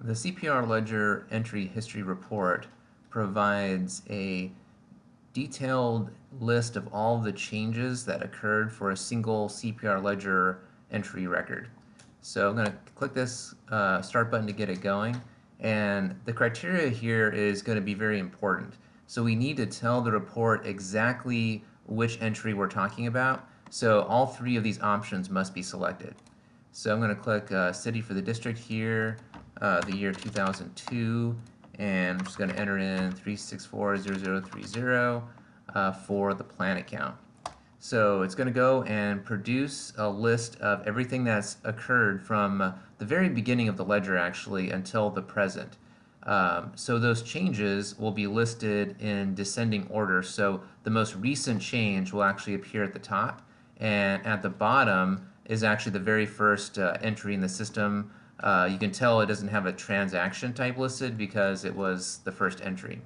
The CPR ledger entry history report provides a detailed list of all the changes that occurred for a single CPR ledger entry record. So I'm going to click this start button to get it going, and the criteria here is going to be very important. So we need to tell the report exactly which entry we're talking about, so all three of these options must be selected. So I'm going to click city for the district here, the year 2002, and I'm just going to enter in 3640030 for the plan account. So it's going to go and produce a list of everything that's occurred from the very beginning of the ledger actually until the present. So those changes will be listed in descending order. So the most recent change will actually appear at the top, and at the bottom is actually the very first entry in the system. You can tell it doesn't have a transaction type listed because it was the first entry.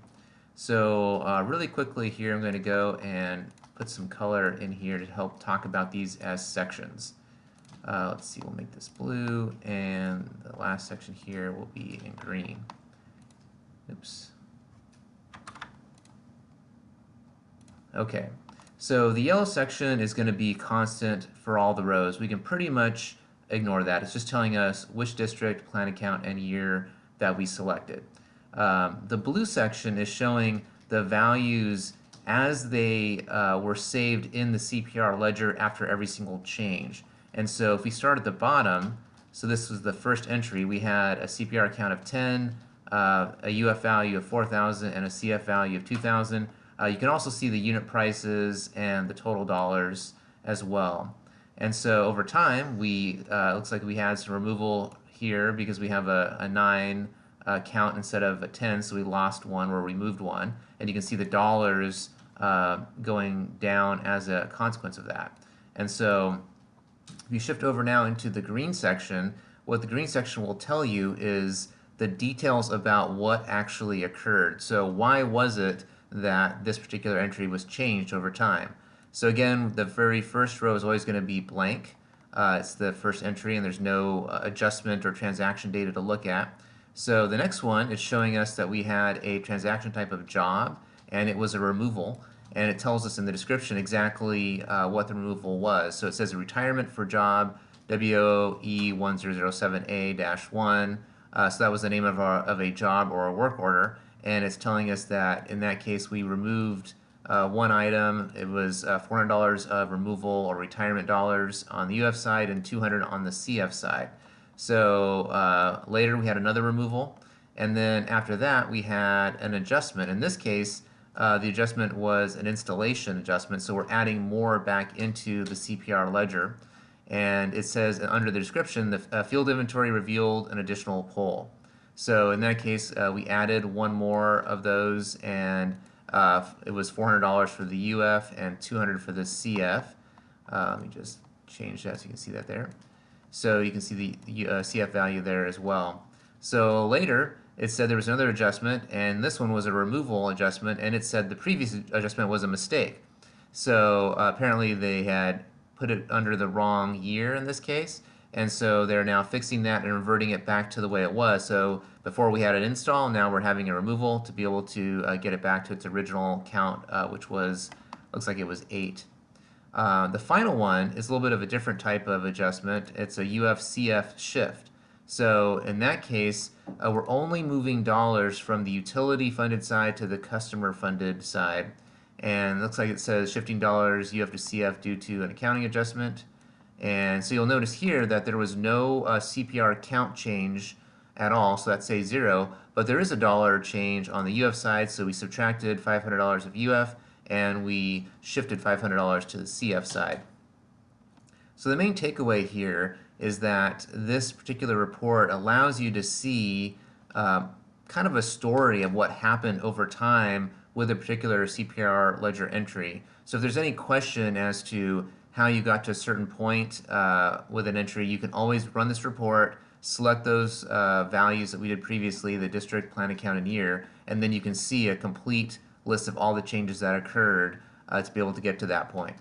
So really quickly here, I'm going to go and put some color in here to help talk about these as sections. Let's see, we'll make this blue, and the last section here will be in green. Oops. Okay, so the yellow section is going to be constant for all the rows. We can pretty much ignore that. It's just telling us which district, plan account, and year that we selected. The blue section is showing the values as they were saved in the CPR ledger after every single change. And so if we start at the bottom, so this was the first entry, we had a CPR account of 10, a UF value of 4,000, and a CF value of 2,000. You can also see the unit prices and the total dollars as well. And so over time, looks like we had some removal here because we have a 9 count instead of a 10, so we lost one or removed one. And you can see the dollars going down as a consequence of that. And so if you shift over now into the green section, what the green section will tell you is the details about what actually occurred. So why was it that this particular entry was changed over time? So again, the very first row is always going to be blank. It's the first entry, and there's no adjustment or transaction data to look at. So the next one is showing us that we had a transaction type of job, and it was a removal, and it tells us in the description exactly what the removal was. So it says a retirement for job WOE1007A-1. So that was the name of a job or a work order, and it's telling us that in that case we removed one item. It was $400 of removal or retirement dollars on the UF side and $200 on the CF side. So later we had another removal, and then after that we had an adjustment. In this case, the adjustment was an installation adjustment, so we're adding more back into the CPR ledger. And it says under the description, the field inventory revealed an additional pull. So in that case, we added one more of those, and it was $400 for the UF and $200 for the CF. Let me just change that so you can see that there. So you can see the CF value there as well. So later, it said there was another adjustment, and this one was a removal adjustment, and it said the previous adjustment was a mistake. So apparently they had put it under the wrong year in this case, and so they're now fixing that and reverting it back to the way it was. So before we had an install, now we're having a removal to be able to get it back to its original count, which was, looks like it was 8. The final one is a little bit of a different type of adjustment. It's a UF-CF shift. So in that case, we're only moving dollars from the utility funded side to the customer funded side. And it looks like it says shifting dollars UF to CF due to an accounting adjustment. And so you'll notice here that there was no CPR count change at all, so that says 0, but there is a dollar change on the UF side, so we subtracted $500 of UF and we shifted $500 to the CF side. So the main takeaway here is that this particular report allows you to see kind of a story of what happened over time with a particular CPR ledger entry. So if there's any question as to how you got to a certain point with an entry, you can always run this report, select those values that we did previously, the district, plan, account, and year, and then you can see a complete list of all the changes that occurred to be able to get to that point.